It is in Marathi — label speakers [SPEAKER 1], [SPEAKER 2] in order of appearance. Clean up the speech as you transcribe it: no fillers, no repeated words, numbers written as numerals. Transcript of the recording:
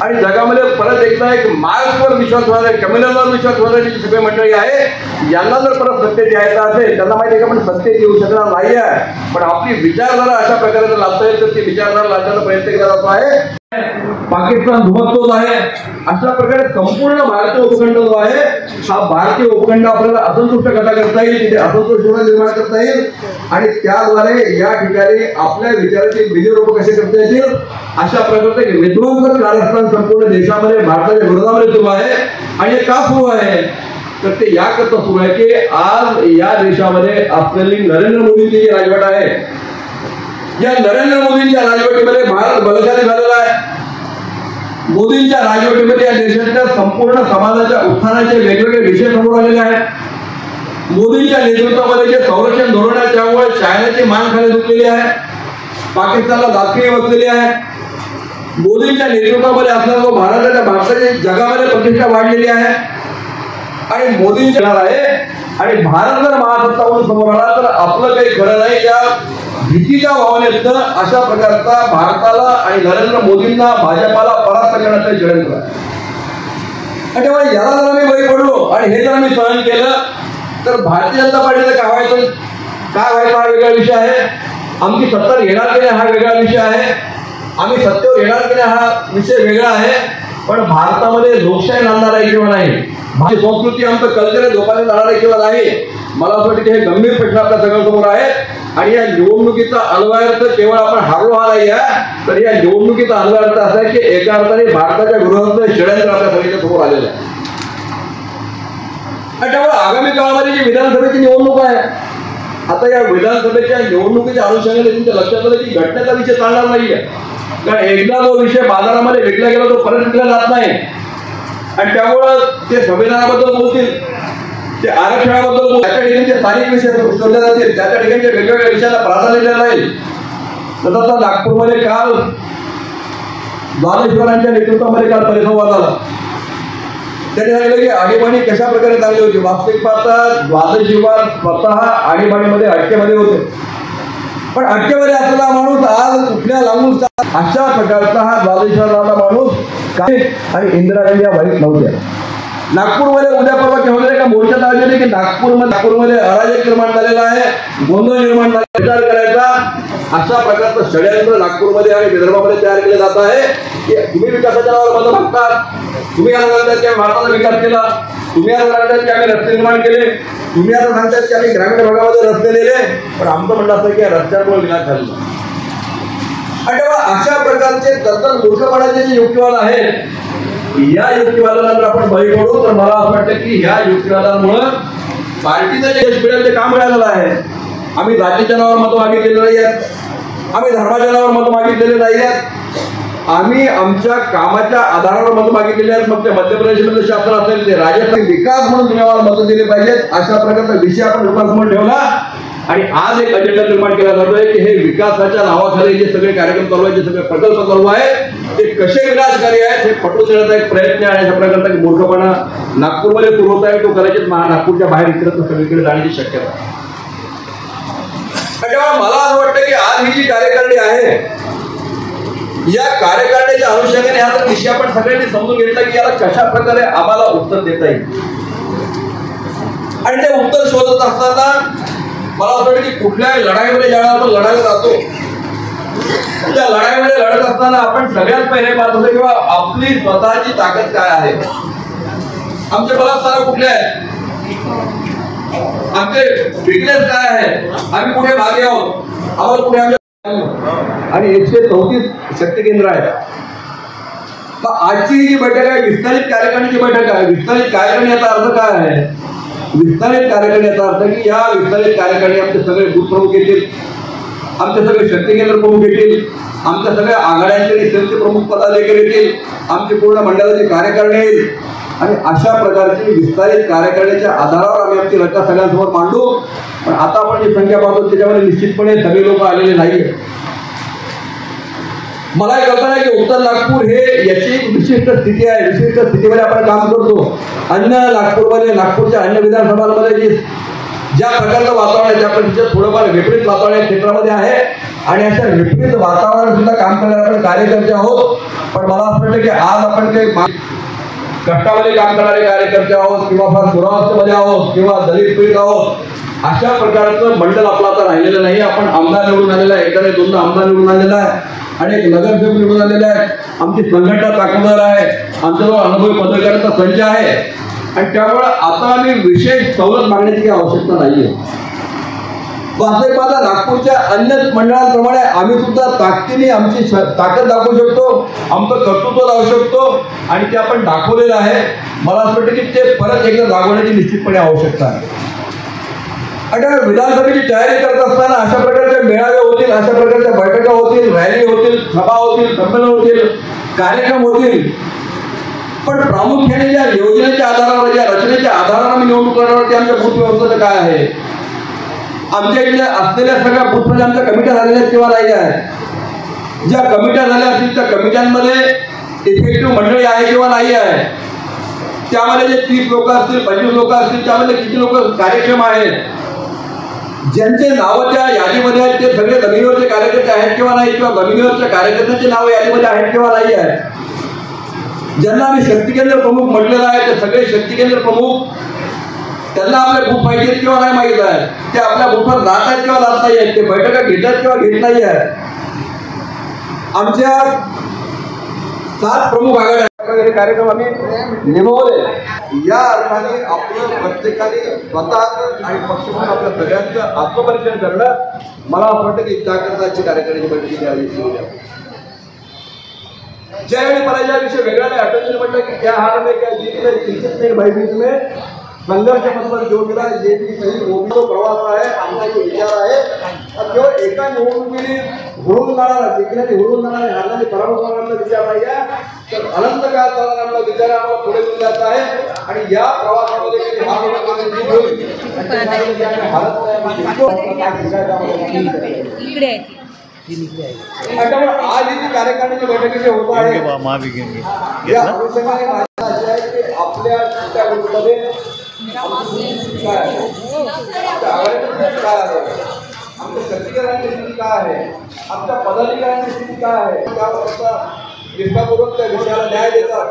[SPEAKER 1] आणि जगामध्ये परत एकदा एक मार्क्सवर विश्वास ठेवणारे, कम्युनिस्टवर विश्वास ठेवणारी जी सगळी मंडळी आहे, यांना जर परत सत्तेत यायचं असेल, त्यांना माहिती आहे की आपण सत्तेत येऊ शकणार नाही आहे, पण आपली विचारधारा अशा प्रकारे जर लादता येईल तर ती विचारधारा लादण्याचा प्रयत्न केला जातो आहे. पाकिस्तान धुमकतोच आहे. अशा प्रकारे संपूर्ण भारतीय उपखंड जो आहे, हा भारतीय उपखंड आपल्याला असंतुष्ट कसा करता येईल, तिथे असंतोष निर्माण करता येईल आणि त्याद्वारे या ठिकाणी आपल्या विचाराची बीजरोप कसे करता येतील, अशा प्रकारचे विध्वंसक कारस्थान संपूर्ण देशामध्ये भारताच्या विरोधामध्ये सुरू आहे. आणि हे का सुरू आहे तर ते याकरता सुरू आहे की आज या देशामध्ये असलेली नरेंद्र मोदींची जी राजवट आहे, या नरेंद्र मोदींच्या राजवटीमध्ये भारत बलशाली झालेला आहे. मोदींच्या राजवटीमध्ये या देशाच्या संपूर्ण समाजाच्या उत्थानाचे वेगवेगळे विषय समोर आलेले आहेत. मोदींच्या नेतृत्वामध्ये जे संरक्षण धोरण आहे त्यामुळे चायनाची मान खाली झुकलेली आहे, पाकिस्तानला दाखली बसलेली आहे. मोदींच्या नेतृत्वामध्ये असणारा भारताची जगामध्ये प्रतिष्ठा वाढलेली आहे आणि मोदींच्या आहे. आणि भारत जर महासत्ता म्हणून समोर आला तर आपलं काही खरं नाही. या भीतीच्या भावनेतनं अशा प्रकारचा भारताला आणि नरेंद्र मोदींना भाजपाला परास्त करण्याचं षडयंत्र आहे. आणि तेव्हा याला जर आम्ही बळी पडलो आणि हे जर आम्ही सहन केलं तर भारतीय जनता पार्टीला काय व्हायचं, काय व्हायचं हा वेगळा विषय आहे. आमची सत्ता येणार की नाही हा वेगळा विषय आहे. आम्ही सत्तेवर येणार की नाही हा विषय वेगळा आहे. पण भारतामध्ये लोकशाही नांदणार आहे किंवा नाही, भारतीय संस्कृती आमचं कल्चर धोकाने जाणार आहे किंवा नाही, मला असं वाटतं की हे गंभीर प्रश्न आपल्या सगळ्यांसमोर आहेत. आणि या निवडणुकीचा अन्वयार्थ केवळ आपण हारलो हा नाही आहे, तर या निवडणुकीचा अन्वयार्थ असा आहे की एका अर्थाने भारताच्या विरोधात षडयंत्र आपल्या सगळ्यांच्या समोर आलेलं आहे. आणि त्यामुळे आगामी काळामध्ये जी विधानसभेची निवडणूक आहे, आता या विधानसभेच्या निवडणुकीच्या अनुषंगाने तुमच्या लक्षात आलं की घटनेचा विषय चालणार नाहीये. कारण एकदा जो विषय बाजारामध्ये विकला गेला तो परत विकला जात नाही. आणि त्यामुळं ते संविधानाबद्दल बोलतील, ते आरक्षणाबद्दल बोलतील, त्या ठिकाणचे स्थानिक विषय शोधले जातील, त्या ठिकाणच्या वेगवेगळ्या विषयाला प्राधान्य दिलं जाईल. तसंच नागपूरमध्ये काल द्वादशीवरांच्या नेतृत्वामध्ये काल परिसंवाद झाला. त्यांनी सांगितलं की आणीबाणी कशा प्रकारे चांगली होती. वास्तविक पाहता द्वादशीवार स्वतः आणीबाणीमध्ये अटकेमध्ये होते, पण अटकेमध्ये असलेला माणूस आज कुठल्या लागून अशा प्रकारचा हा द्वादशीवारचा माणूस काय. आणि इंदिरा गांधी या वाईट नव्हत्या. नागपूरमध्ये उद्या परवा केव्हा का मोर्चात आलेले की नागपूरमध्ये अराजक निर्माण झालेला आहे, गोंधळ निर्माण झाला, विचार करायचा अशा प्रकारचं षडयंत्र नागपूरमध्ये आणि विदर्भामध्ये तयार केलं जात आहे की तुम्ही विकासाच्या नावावर मतं मागतात, तुम्ही असं सांगतात की भारताचा विकास केला, तुम्ही असं सांगतात की आम्ही रस्ते निर्माण केले, तुम्ही असं सांगतात की आम्ही ग्रामीण भागामध्ये रस्ते दिले, पण आमचं म्हणणं असं की या रस्त्यांमुळे विकास झाला. आणि तेव्हा अशा प्रकारचे तत्तर मूर्खपणाचे जे युक्तिवाद आहेत, या युक्तिवादाला जर आपण बळी पडू तर मला असं वाटतं की ह्या युक्तिवादामुळं पार्टीचं जे यश मिळेल ते काम मिळालेलं आहे. आम्ही जातीच्या नावावर मतं मागितलेली नाही आहेत, आम्ही धर्माच्या नावावर मतं मागितलेले नाही आहेत, आम्ही आमच्या कामाच्या आधारावर मतं मागितलेली आहेत. मग ते मध्य प्रदेशमध्ये शासन असेल, ते राजस्थान विकास म्हणून तुम्ही आम्हाला मतं दिली पाहिजेत, अशा प्रकारचा विषय आपण लोकांसमोर ठेवला. आणि आज एक अजेंडा निर्माण केला जातोय की हे विकासाच्या नावाखाली जे सगळे कार्यक्रम चालू आहेत, जे सगळे प्रकल्प चालू आहेत, ते कसे विनाशकारी आहेत हे पटवून देण्याचा एक प्रयत्न आहे. अशा प्रकारचा मूर्खपणा नागपूरमध्ये सुरू होत आहे, तो कदाचित नागपूरच्या बाहेर इतरत्र सगळीकडे जाण्याची शक्यता आहे. तेव्हा मला असं वाटतं की आज ही जी कार्यकारिणी आहे, या कार्यकारिणीच्या अनुषंगाने हा जर विषय आपण सगळ्यांनी समजून घेतला की याला कशा प्रकारे आम्हाला उत्तर देता येईल. आणि ते उत्तर शोधत असताना मला असं वाटतं की कुठल्याही लढाईमध्ये ज्यावेळेला आपण लढायला जातो, त्या लढाईमध्ये लढत असताना आपण सगळ्यात पहिले पाहत होतो किंवा आपली स्वतःची ताकद काय आहे, आमचे बलात्कार कुठले आहेत, आमचे विकनेस काय आहे, आम्ही कुठे मागे आहोत, आम्हाला कुठे आमच्या. आणि 134 शक्ती केंद्र आहेत. आजची जी बैठक आहे विस्तारित कार्यकारिणीची बैठक आहे. विस्तारित कार्यकारिणी याचा अर्थ काय आहे? विस्तारित कार्यकारिणी याचा अर्थ की या विस्तारित कार्यकारिणी आमचे सगळे बूथ प्रमुख येतील, आमचे सगळे शक्ती केंद्र प्रमुख येतील, आमच्या सगळ्या आघाड्यांचे आणि सेलचे प्रमुख पदाधिकारी येतील, आमची पूर्ण मंडळाची कार्यकारिणी येईल. आणि अशा प्रकारची विस्तारित कार्यकारिणीच्या आधारावर आम्ही आमची रचना सगळ्यांसमोर मांडू. पण आता आपण जी संख्या पाहतो त्याच्यामध्ये निश्चितपणे सगळे लोक आलेले नाहीये. मला एक कल्पना आहे की उत्तर नागपूर हे याची एक विशिष्ट स्थिती आहे. विशिष्ट स्थितीमध्ये आपण काम करतो. अन्य नागपूरमध्ये, नागपूरच्या अन्य विधानसभांमध्ये ज्या प्रकारचं वातावरण आहे, त्या पद्धतीचं थोडंफार विपरीत वातावरण या क्षेत्रामध्ये आहे. आणि अशा विपरीत वातावरण सुद्धा काम करणारे आपण कार्यकर्ते आहोत. पण मला असं वाटतं की आज आपण काही कष्टामध्ये काम करणारे कार्यकर्ते आहोत किंवा फार दुरावस्थेमध्ये आहोत किंवा दलित पीडित आहोत, अशा प्रकारचं मंडळ आपलं आता राहिलेलं नाही. आपण आमदार निवडून आलेला आहे, एकाने दोनदा आमदार निवडून आलेला आहे आणि एक नगरसेवक निवडून आलेला आहे. आमची संघटना ताकदवर आहे, आमच्याजवळ अनुभवी पदाधिकाऱ्यांचा संच आहे आणि त्यामुळे आता आम्ही विशेष सवलत मागण्याची काही आवश्यकता नाहीये. वास्तविकता नागपूरच्या अन्य मंडळांप्रमाणे आम्ही सुद्धा ताकदीने आमची ताकद दाखवू शकतो, आमचं कर्तृत्व दाखवू शकतो आणि ते आपण दाखवलेलं आहे. मला असं वाटतं की ते परत एकदा दाखवण्याची निश्चितपणे आवश्यकता आहे. आणि विधानसभेची तयारी करत असताना अशा प्रकारचे मेळावे होतील, अशा प्रकारच्या बैठका होतील, रॅली होतील, सभा होतील, संमेलन होतील, कार्यक्रम होतील. पण प्रामुख्याने ज्या योजनेच्या आधारावर, ज्या रचनेच्या आधारावर आम्ही निवडणूक करण्यावरती आमच्या बूथ व्यवस्थेचं काय आहे, आमच्या इथल्या असलेल्या सगळ्या बूथमध्ये आमच्या कमिट्या झालेल्या आहेत किंवा नाही आहेत, ज्या कमिट्या झाल्या असतील त्या कमिट्यांमध्ये इफेक्टिव्ह मंडळी आहे किंवा नाही आहे, त्यामध्ये जे 30 लोक असतील, 25 लोक असतील, त्यामध्ये किती लोक कार्यक्षम आहेत, ज्यांचे नावं त्या यादीमध्ये आहेत ते सगळे जमिनीवरचे कार्यकर्ते आहेत किंवा नाही, किंवा जमिनीवरच्या कार्यकर्त्यांची नावं यादीमध्ये आहेत किंवा नाही आहेत, ज्यांना आम्ही शक्ती केंद्र प्रमुख म्हटलेलं आहे ते सगळे शक्ती केंद्र प्रमुख त्यांना आपले बूथ माहिती आहेत किंवा नाही माहीत आहे, ते आपल्या बूथवर जात आहेत किंवा जात नाही आहेत, ते बैठका घेतात किंवा घेत नाही आहेत. आमच्या 7 प्रमुख आघाड्या कार्यक्रम आम्ही निभवले. या अर्थाने आपलं प्रत्येकाने स्वतः आणि पक्ष म्हणून आपल्या सगळ्यांचं आत्मपरीक्षण करणं, मला असं वाटतं की त्याकरताची कार्यकारिणी बैठकी द्यावी. ज्यावेळी मला याविषयी वेगळा नाही अटल म्हटलं की क्या हार में क्या जीत में चिंतित नहीं भयभीत में संघर्ष पथवर जो गेला जे ती सही तो प्रवास आहे, आमचा जो विचार आहे, केवळ एका निवडणुकीने हुळून जाणारा, जिंकण्याने हुळून जाणारे, हारण्याने पराभूत होणारा विचार नाही आहे, तर अनंत काळ चालणारा विचार आम्हाला पुढे घेऊन जात आहे. आणि या प्रवासामध्ये आज ही कार्यकारिणीची बैठकी जे होत आहे या अनुषंगाने माझी आशा आहे की आपल्या ग्रुपमध्ये काय आहे, आमच्या शक्तीकरणाची स्थिती काय आहे, आमच्या पदाधिकाऱ्यांची स्थिती काय आहे, त्याबद्दल निष्ठापूर्वक त्या विषयाला न्याय देतात.